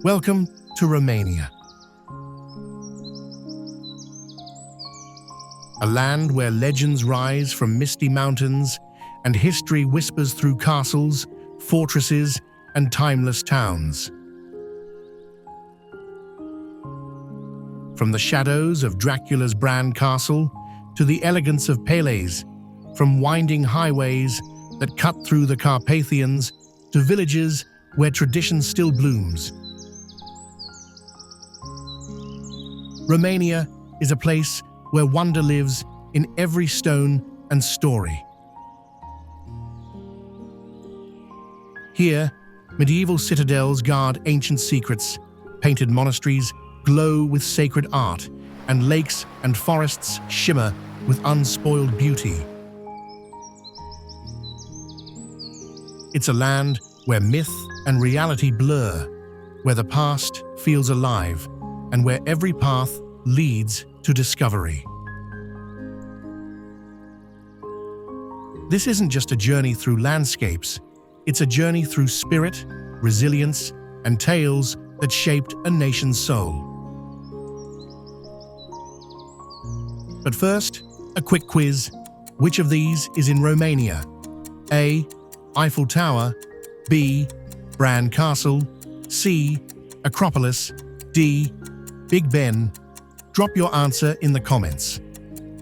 Welcome to Romania, a land where legends rise from misty mountains and history whispers through castles, fortresses, and timeless towns. From the shadows of Dracula's Bran Castle to the elegance of Peleș, from winding highways that cut through the Carpathians to villages where tradition still blooms. Romania is a place where wonder lives in every stone and story. Here, medieval citadels guard ancient secrets, painted monasteries glow with sacred art, and lakes and forests shimmer with unspoiled beauty. It's a land where myth and reality blur, where the past feels alive, and where every path leads to discovery. This isn't just a journey through landscapes, it's a journey through spirit, resilience, and tales that shaped a nation's soul. But first, a quick quiz. Which of these is in Romania? A. Eiffel Tower, B. Bran Castle, C. Acropolis, D. Big Ben. Drop your answer in the comments.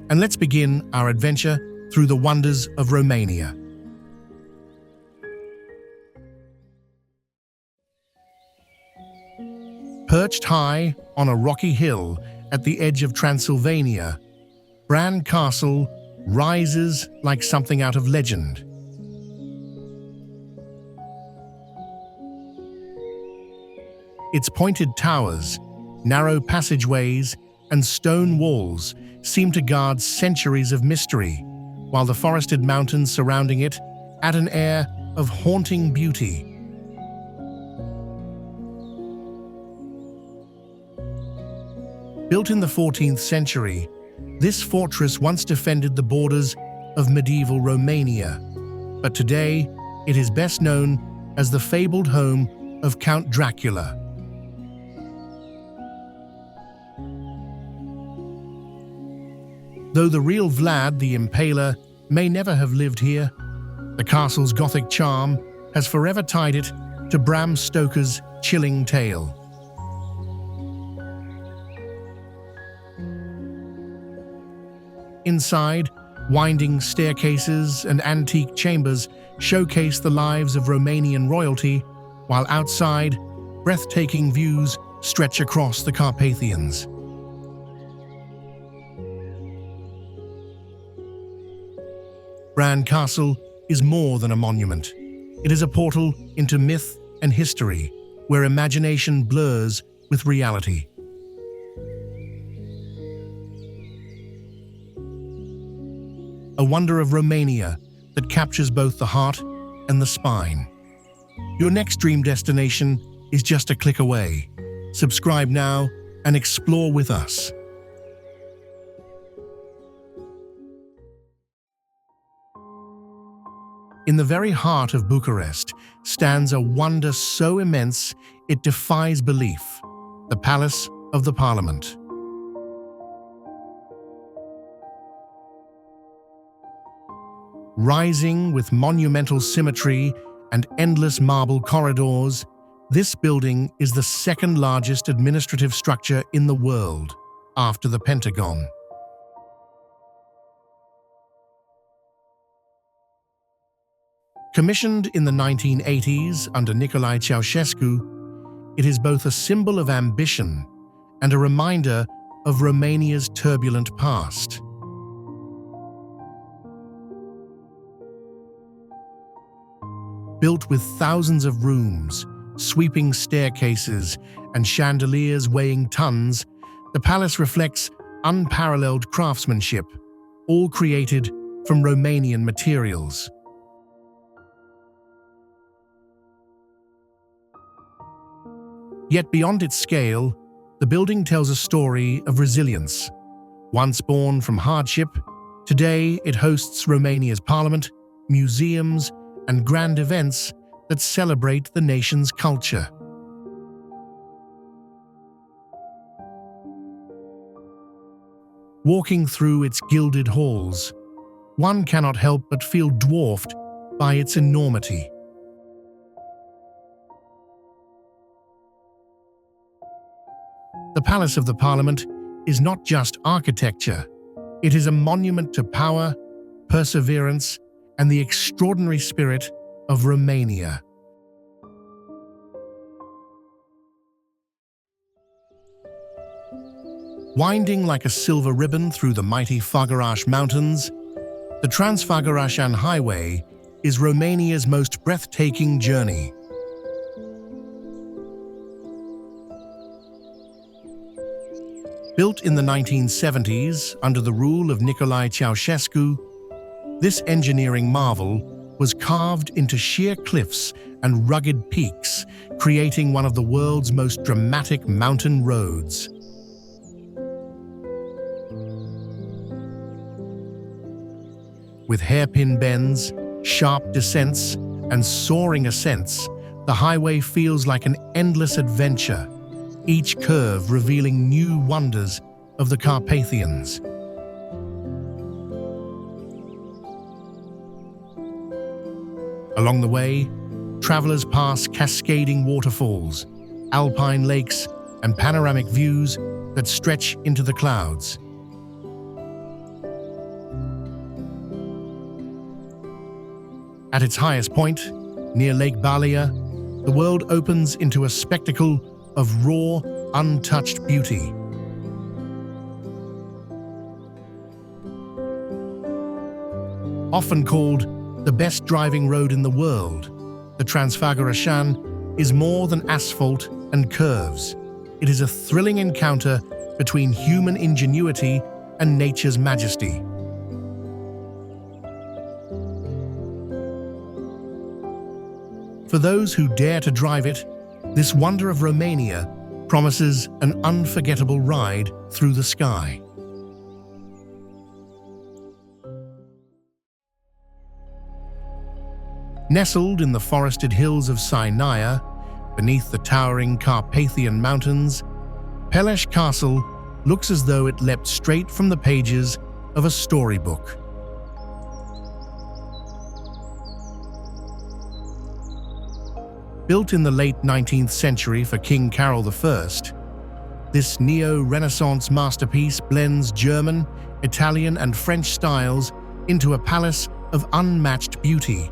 And let's begin our adventure through the wonders of Romania. Perched high on a rocky hill at the edge of Transylvania, Bran Castle rises like something out of legend. Its pointed towers, narrow passageways, and stone walls seem to guard centuries of mystery, while the forested mountains surrounding it add an air of haunting beauty. Built in the 14th century, this fortress once defended the borders of medieval Romania, but today it is best known as the fabled home of Count Dracula. Though the real Vlad the Impaler may never have lived here, the castle's Gothic charm has forever tied it to Bram Stoker's chilling tale. Inside, winding staircases and antique chambers showcase the lives of Romanian royalty, while outside, breathtaking views stretch across the Carpathians. Bran Castle is more than a monument. It is a portal into myth and history, where imagination blurs with reality. A wonder of Romania that captures both the heart and the spine. Your next dream destination is just a click away. Subscribe now and explore with us. In the very heart of Bucharest stands a wonder so immense it defies belief, the Palace of the Parliament. Rising with monumental symmetry and endless marble corridors, this building is the second largest administrative structure in the world, after the Pentagon. Commissioned in the 1980s under Nicolae Ceausescu, it is both a symbol of ambition and a reminder of Romania's turbulent past. Built with thousands of rooms, sweeping staircases, and chandeliers weighing tons, the palace reflects unparalleled craftsmanship, all created from Romanian materials. Yet beyond its scale, the building tells a story of resilience. Once born from hardship, today it hosts Romania's parliament, museums, and grand events that celebrate the nation's culture. Walking through its gilded halls, one cannot help but feel dwarfed by its enormity. The Palace of the Parliament is not just architecture, it is a monument to power, perseverance, and the extraordinary spirit of Romania. Winding like a silver ribbon through the mighty Făgăraș Mountains, the Transfăgărășan Highway is Romania's most breathtaking journey. Built in the 1970s under the rule of Nicolae Ceausescu, this engineering marvel was carved into sheer cliffs and rugged peaks, creating one of the world's most dramatic mountain roads. With hairpin bends, sharp descents, and soaring ascents, the highway feels like an endless adventure, each curve revealing new wonders of the Carpathians. Along the way, travelers pass cascading waterfalls, alpine lakes, and panoramic views that stretch into the clouds. At its highest point, near Lake Bâlea, the world opens into a spectacle of raw, untouched beauty. Often called the best driving road in the world, the Transfăgărășan is more than asphalt and curves. It is a thrilling encounter between human ingenuity and nature's majesty. For those who dare to drive it, this wonder of Romania promises an unforgettable ride through the sky. Nestled in the forested hills of Sibiu, beneath the towering Carpathian mountains, Peleș Castle looks as though it leapt straight from the pages of a storybook. Built in the late 19th century for King Carol I, this neo-Renaissance masterpiece blends German, Italian, and French styles into a palace of unmatched beauty.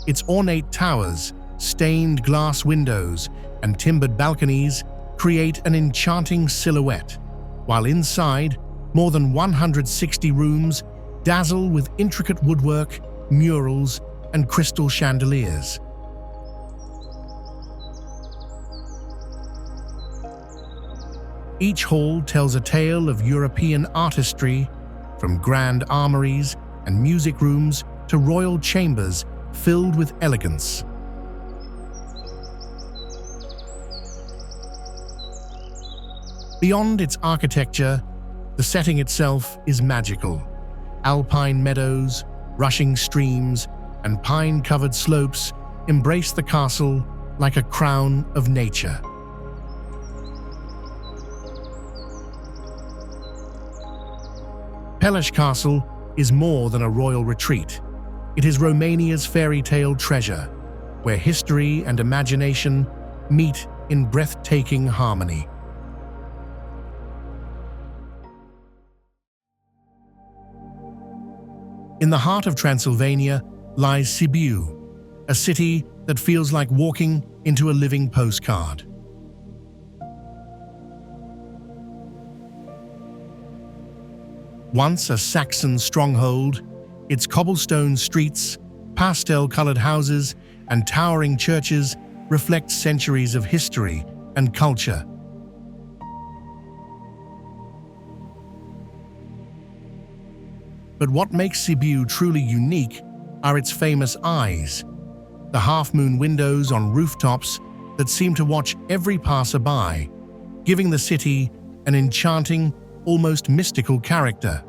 Its ornate towers, stained glass windows, and timbered balconies create an enchanting silhouette, while inside, more than 160 rooms dazzle with intricate woodwork, murals, and crystal chandeliers. Each hall tells a tale of European artistry, from grand armories and music rooms to royal chambers filled with elegance. Beyond its architecture, the setting itself is magical. Alpine meadows, rushing streams, and pine-covered slopes embrace the castle like a crown of nature. Peleș Castle is more than a royal retreat. It is Romania's fairy tale treasure, where history and imagination meet in breathtaking harmony. In the heart of Transylvania lies Sibiu, a city that feels like walking into a living postcard. Once a Saxon stronghold, its cobblestone streets, pastel-colored houses, and towering churches reflect centuries of history and culture. But what makes Sibiu truly unique are its famous eyes, the half-moon windows on rooftops that seem to watch every passerby, giving the city an enchanting, almost mystical character.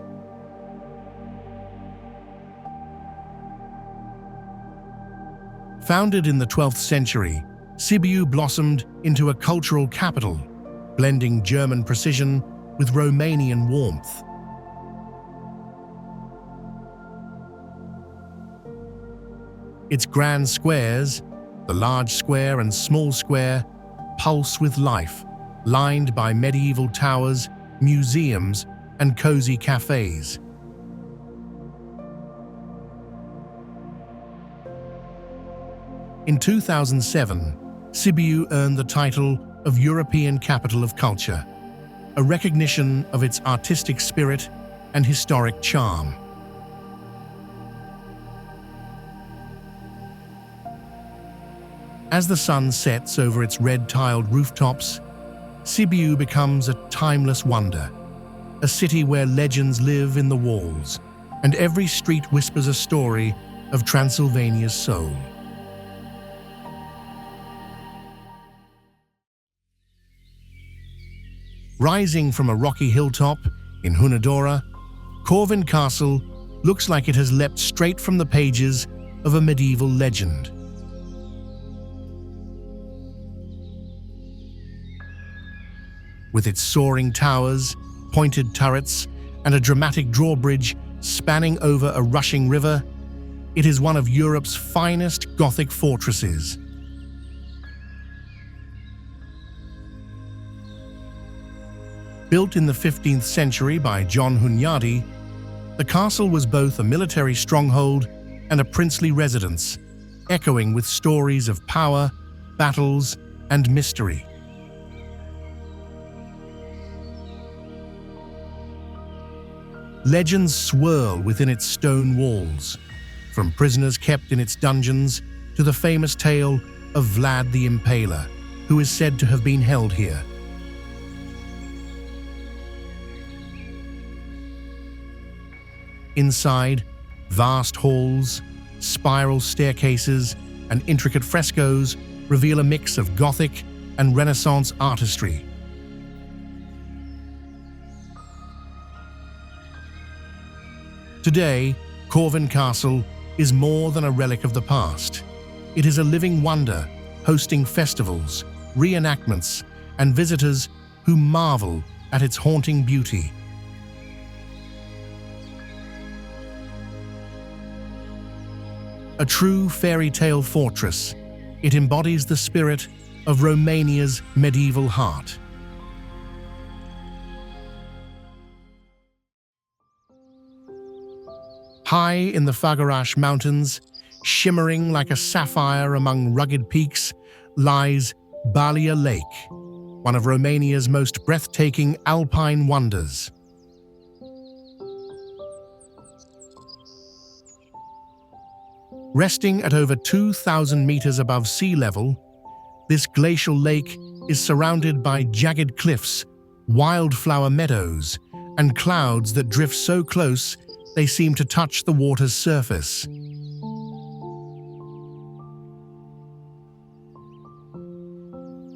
Founded in the 12th century, Sibiu blossomed into a cultural capital, blending German precision with Romanian warmth. Its grand squares, the large square and small square, pulse with life, lined by medieval towers, museums, and cozy cafes. In 2007, Sibiu earned the title of European Capital of Culture, a recognition of its artistic spirit and historic charm. As the sun sets over its red-tiled rooftops, Sibiu becomes a timeless wonder, a city where legends live in the walls, and every street whispers a story of Transylvania's soul. Rising from a rocky hilltop in Hunedoara, Corvin Castle looks like it has leapt straight from the pages of a medieval legend. With its soaring towers, pointed turrets, and a dramatic drawbridge spanning over a rushing river, it is one of Europe's finest Gothic fortresses. Built in the 15th century by John Hunyadi, the castle was both a military stronghold and a princely residence, echoing with stories of power, battles, and mystery. Legends swirl within its stone walls, from prisoners kept in its dungeons to the famous tale of Vlad the Impaler, who is said to have been held here. Inside, vast halls, spiral staircases, and intricate frescoes reveal a mix of Gothic and Renaissance artistry. Today, Corvin Castle is more than a relic of the past. It is a living wonder, hosting festivals, reenactments, and visitors who marvel at its haunting beauty. A true fairy tale fortress, it embodies the spirit of Romania's medieval heart. High in the Făgăraș Mountains, shimmering like a sapphire among rugged peaks, lies Bâlea Lake, one of Romania's most breathtaking alpine wonders. Resting at over 2,000 meters above sea level, this glacial lake is surrounded by jagged cliffs, wildflower meadows, and clouds that drift so close they seem to touch the water's surface.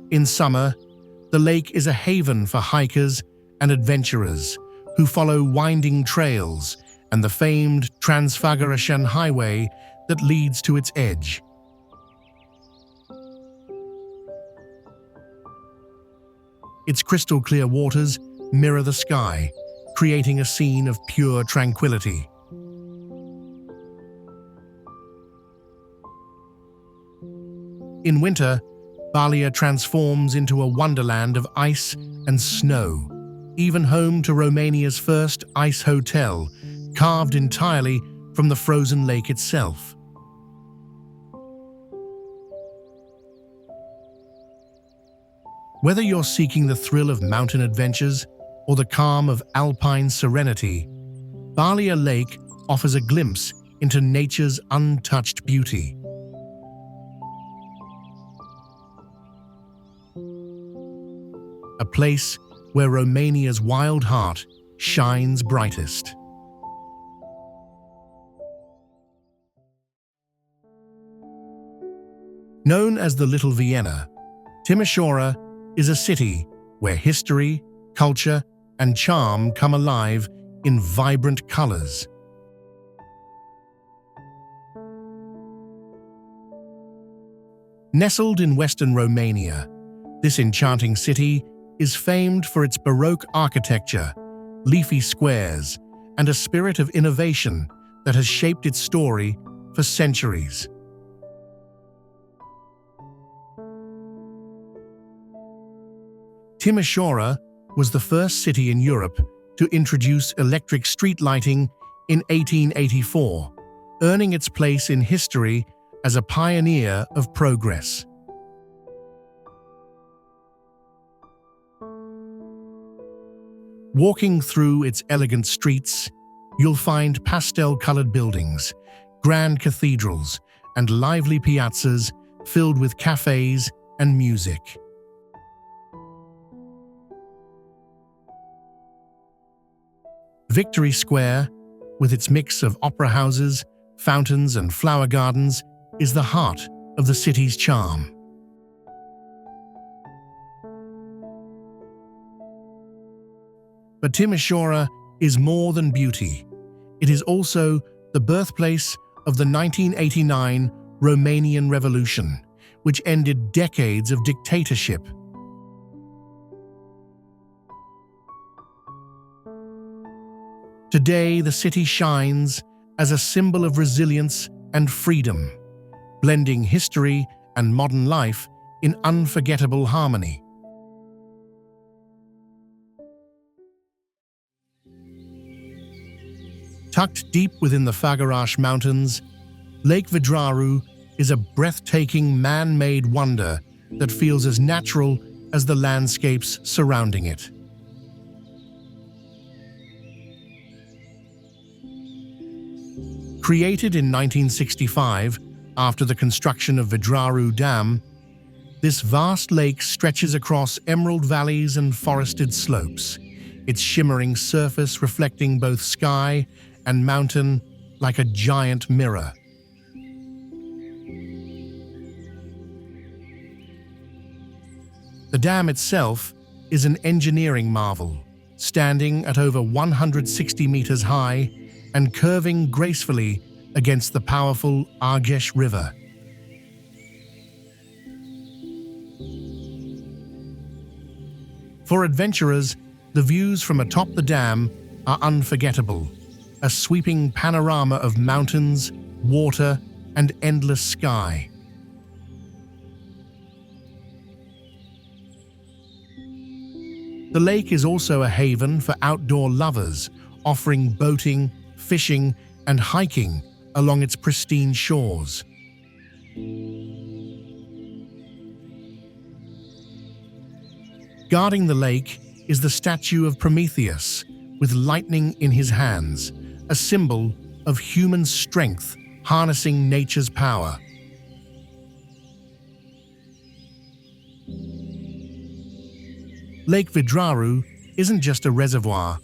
In summer, the lake is a haven for hikers and adventurers who follow winding trails and the famed Transfăgărășan Highway that leads to its edge. Its crystal-clear waters mirror the sky, creating a scene of pure tranquility. In winter, Bâlea transforms into a wonderland of ice and snow, even home to Romania's first ice hotel, carved entirely from the frozen lake itself. Whether you're seeking the thrill of mountain adventures or the calm of alpine serenity, Bâlea Lake offers a glimpse into nature's untouched beauty. A place where Romania's wild heart shines brightest. Known as the Little Vienna, Timișoara is a city where history, culture, and charm come alive in vibrant colors. ' Nestled in western Romania, this enchanting city is famed for its Baroque architecture, leafy squares, and a spirit of innovation that has shaped its story for centuries. Timișoara was the first city in Europe to introduce electric street lighting in 1884, earning its place in history as a pioneer of progress. Walking through its elegant streets, you'll find pastel-colored buildings, grand cathedrals, and lively piazzas filled with cafes and music. Victory Square, with its mix of opera houses, fountains, and flower gardens, is the heart of the city's charm. But Timișoara is more than beauty. It is also the birthplace of the 1989 Romanian Revolution, which ended decades of dictatorship. Today, the city shines as a symbol of resilience and freedom, blending history and modern life in unforgettable harmony. Tucked deep within the Făgăraș Mountains, Lake Vidraru is a breathtaking man-made wonder that feels as natural as the landscapes surrounding it. Created in 1965 after the construction of Vidraru Dam, this vast lake stretches across emerald valleys and forested slopes, its shimmering surface reflecting both sky and mountain like a giant mirror. The dam itself is an engineering marvel, standing at over 160 meters high and curving gracefully against the powerful Argeș River. For adventurers, the views from atop the dam are unforgettable, a sweeping panorama of mountains, water, and endless sky. The lake is also a haven for outdoor lovers, offering boating, fishing, and hiking along its pristine shores. Guarding the lake is the statue of Prometheus, with lightning in his hands, a symbol of human strength harnessing nature's power. Lake Vidraru isn't just a reservoir,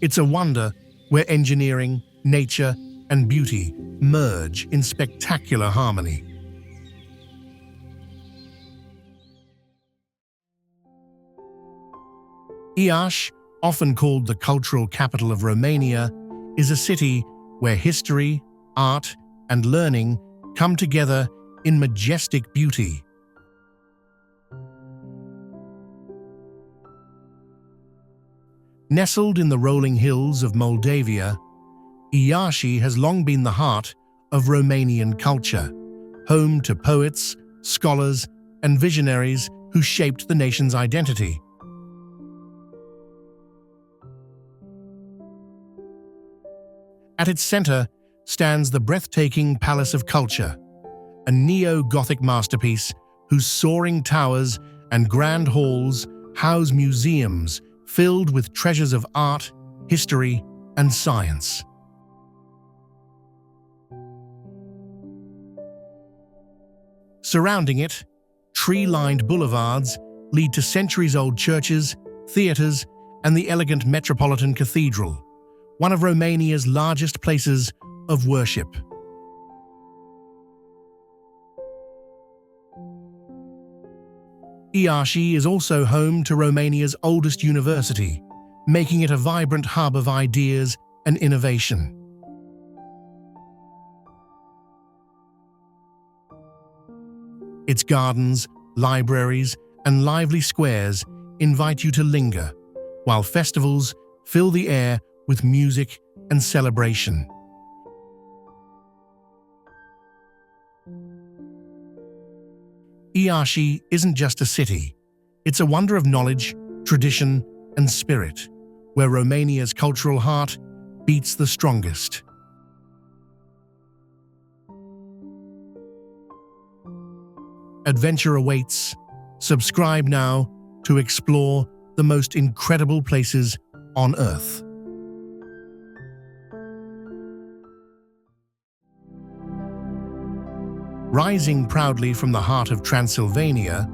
it's a wonder where engineering, nature, and beauty merge in spectacular harmony. Iași, often called the cultural capital of Romania, is a city where history, art, and learning come together in majestic beauty. Nestled in the rolling hills of Moldavia, Iași has long been the heart of Romanian culture, home to poets, scholars, and visionaries who shaped the nation's identity. At its center stands the breathtaking Palace of Culture, a neo-Gothic masterpiece whose soaring towers and grand halls house museums filled with treasures of art, history, and science. Surrounding it, tree-lined boulevards lead to centuries-old churches, theaters, and the elegant Metropolitan Cathedral, one of Romania's largest places of worship. Iași is also home to Romania's oldest university, making it a vibrant hub of ideas and innovation. Its gardens, libraries, and lively squares invite you to linger, while festivals fill the air with music and celebration. Iași isn't just a city, it's a wonder of knowledge, tradition, and spirit, where Romania's cultural heart beats the strongest. Adventure awaits. Subscribe now to explore the most incredible places on Earth. Rising proudly from the heart of Transylvania,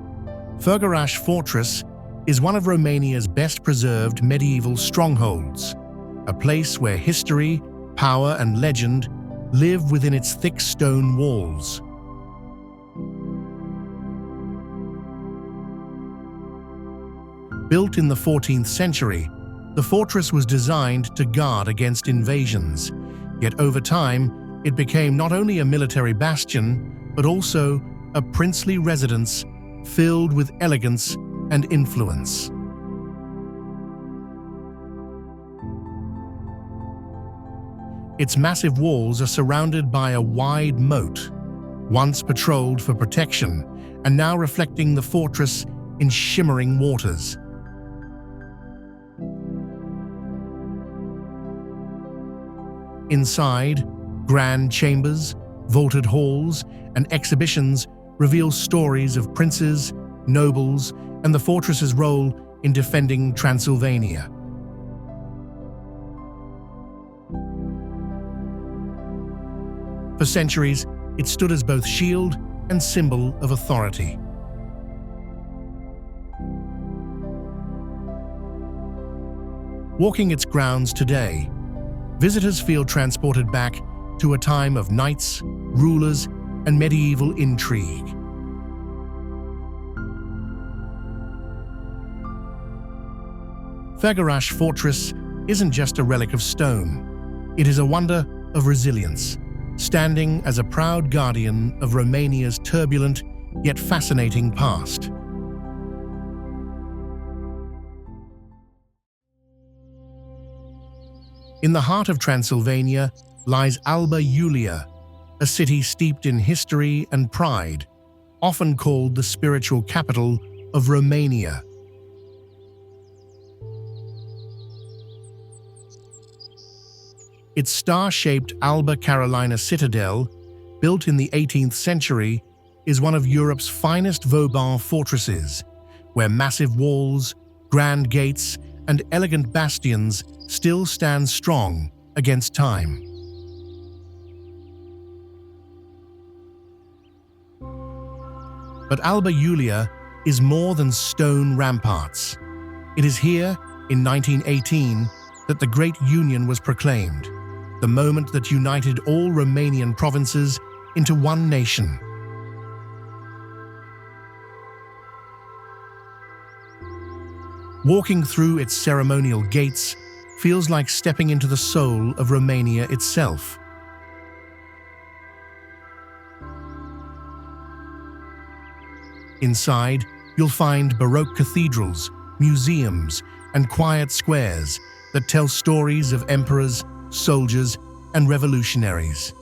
Făgăraș Fortress is one of Romania's best-preserved medieval strongholds, a place where history, power, and legend live within its thick stone walls. Built in the 14th century, the fortress was designed to guard against invasions, yet over time it became not only a military bastion, but also a princely residence filled with elegance and influence. Its massive walls are surrounded by a wide moat, once patrolled for protection and now reflecting the fortress in shimmering waters. Inside, grand chambers, vaulted halls, and exhibitions reveal stories of princes, nobles, and the fortress's role in defending Transylvania. For centuries, it stood as both shield and symbol of authority. Walking its grounds today, visitors feel transported back to a time of knights, rulers, and medieval intrigue. Făgăraș Fortress isn't just a relic of stone. It is a wonder of resilience, standing as a proud guardian of Romania's turbulent yet fascinating past. In the heart of Transylvania lies Alba, Iulia, a city steeped in history and pride, often called the spiritual capital of Romania. Its star-shaped Alba Carolina Citadel, built in the 18th century, is one of Europe's finest Vauban fortresses, where massive walls, grand gates, and elegant bastions still stand strong against time. But Alba Iulia is more than stone ramparts. It is here, in 1918, that the Great Union was proclaimed, the moment that united all Romanian provinces into one nation. Walking through its ceremonial gates feels like stepping into the soul of Romania itself. Inside, you'll find Baroque cathedrals, museums, and quiet squares that tell stories of emperors, soldiers, and revolutionaries.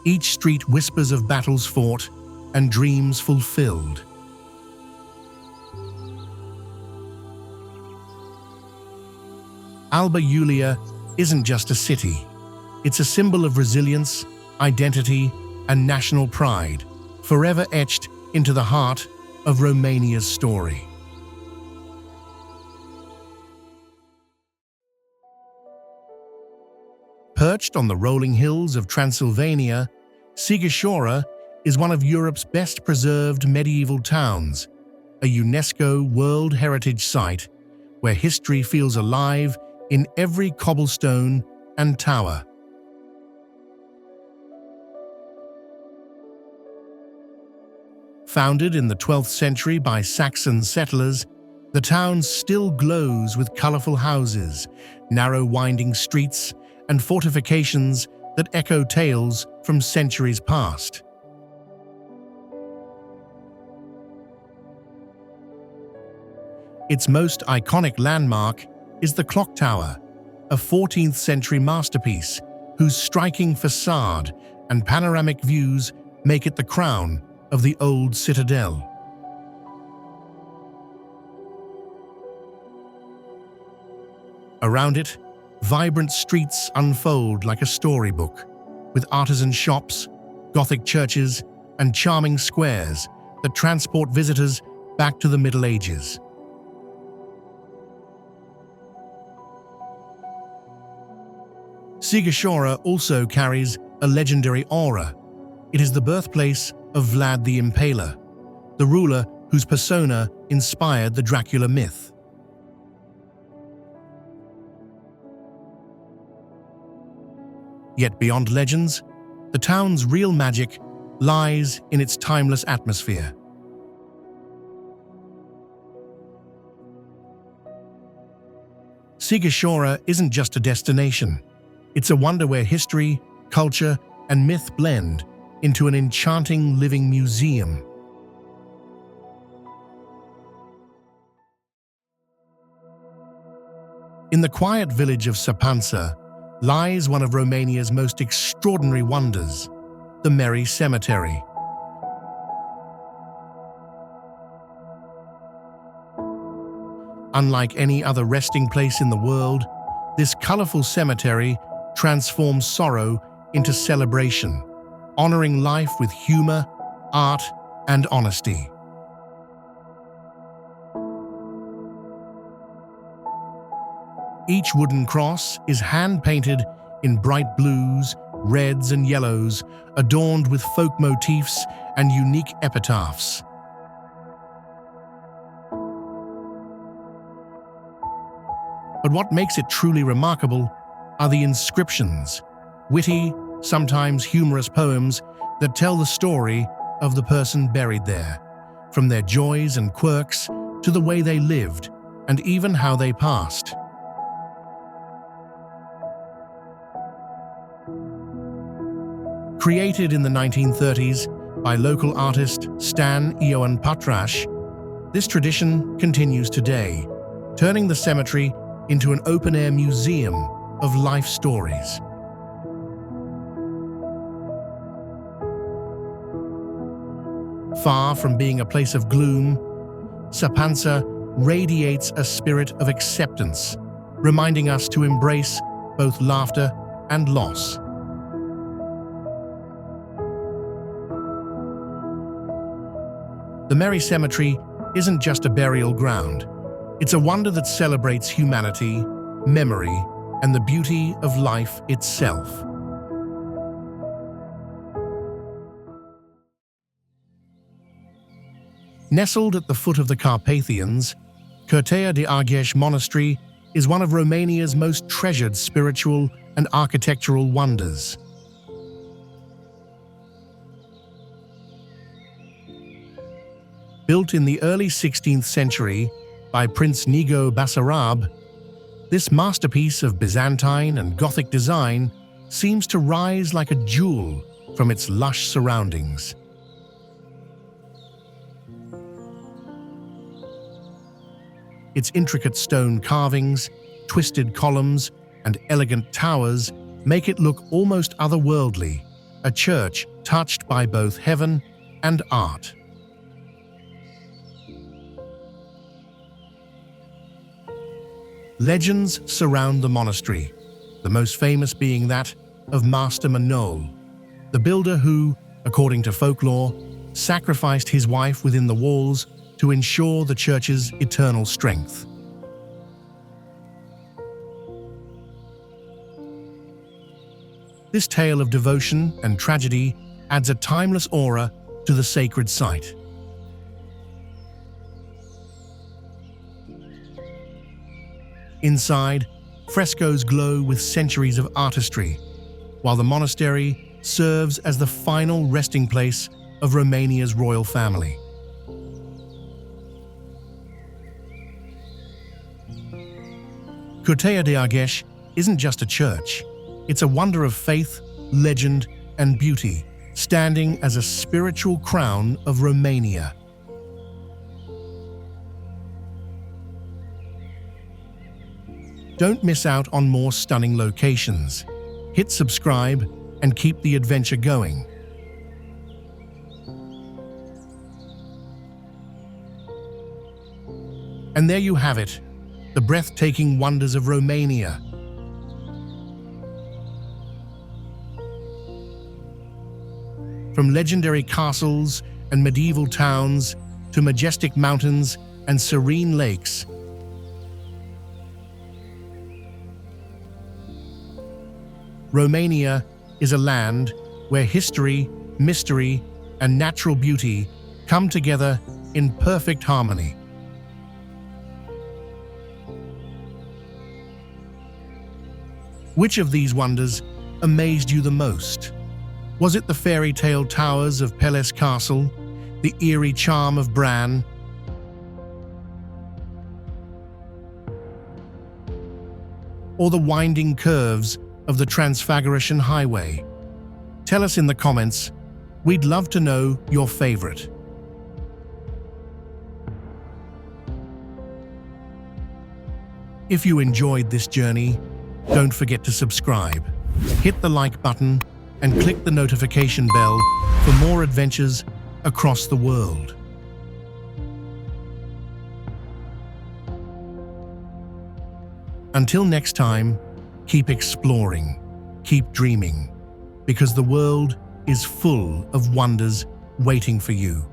Each street whispers of battles fought and dreams fulfilled. Alba Iulia isn't just a city. It's a symbol of resilience, identity, and national pride, forever etched into the heart of Romania's story. Perched on the rolling hills of Transylvania, Sighișoara is one of Europe's best-preserved medieval towns, a UNESCO World Heritage Site where history feels alive in every cobblestone and tower. Founded in the 12th century by Saxon settlers, the town still glows with colorful houses, narrow winding streets, and fortifications that echo tales from centuries past. Its most iconic landmark is the clock tower, a 14th century masterpiece whose striking facade and panoramic views make it the crown of the old citadel. Around it, vibrant streets unfold like a storybook, with artisan shops, Gothic churches, and charming squares that transport visitors back to the Middle Ages. Sighișoara also carries a legendary aura. It is the birthplace of Vlad the Impaler, the ruler whose persona inspired the Dracula myth. Yet beyond legends, the town's real magic lies in its timeless atmosphere. Sighișoara isn't just a destination. It's a wonder where history, culture, and myth blend into an enchanting living museum. In the quiet village of Sapansa lies one of Romania's most extraordinary wonders, the Merry Cemetery. Unlike any other resting place in the world, this colorful cemetery transforms sorrow into celebration, honoring life with humor, art, and honesty. Each wooden cross is hand-painted in bright blues, reds, and yellows, adorned with folk motifs and unique epitaphs. But what makes it truly remarkable are the inscriptions, witty, sometimes humorous poems that tell the story of the person buried there, from their joys and quirks to the way they lived and even how they passed. Created in the 1930s by local artist Stan Ioan Patraș, this tradition continues today, turning the cemetery into an open-air museum of life stories. Far from being a place of gloom, Sapansa radiates a spirit of acceptance, reminding us to embrace both laughter and loss. The Merry Cemetery isn't just a burial ground. It's a wonder that celebrates humanity, memory, and the beauty of life itself. Nestled at the foot of the Carpathians, Curtea de Argeș Monastery is one of Romania's most treasured spiritual and architectural wonders. Built in the early 16th century by Prince Nigo Basarab, this masterpiece of Byzantine and Gothic design seems to rise like a jewel from its lush surroundings. Its intricate stone carvings, twisted columns, and elegant towers make it look almost otherworldly, a church touched by both heaven and art. Legends surround the monastery, the most famous being that of Master Manol, the builder who, according to folklore, sacrificed his wife within the walls to ensure the church's eternal strength. This tale of devotion and tragedy adds a timeless aura to the sacred site. Inside, frescoes glow with centuries of artistry, while the monastery serves as the final resting place of Romania's royal family. Curtea de Argeș isn't just a church, it's a wonder of faith, legend, and beauty, standing as a spiritual crown of Romania. Don't miss out on more stunning locations. Hit subscribe and keep the adventure going. And there you have it, the breathtaking wonders of Romania. From legendary castles and medieval towns to majestic mountains and serene lakes, Romania is a land where history, mystery, and natural beauty come together in perfect harmony. Which of these wonders amazed you the most? Was it the fairy tale towers of Peleș Castle, the eerie charm of Bran, or the winding curves of the Transfăgărășan Highway? Tell us in the comments. We'd love to know your favorite. If you enjoyed this journey, don't forget to subscribe, hit the like button, and click the notification bell for more adventures across the world. Until next time, keep exploring, keep dreaming, because the world is full of wonders waiting for you.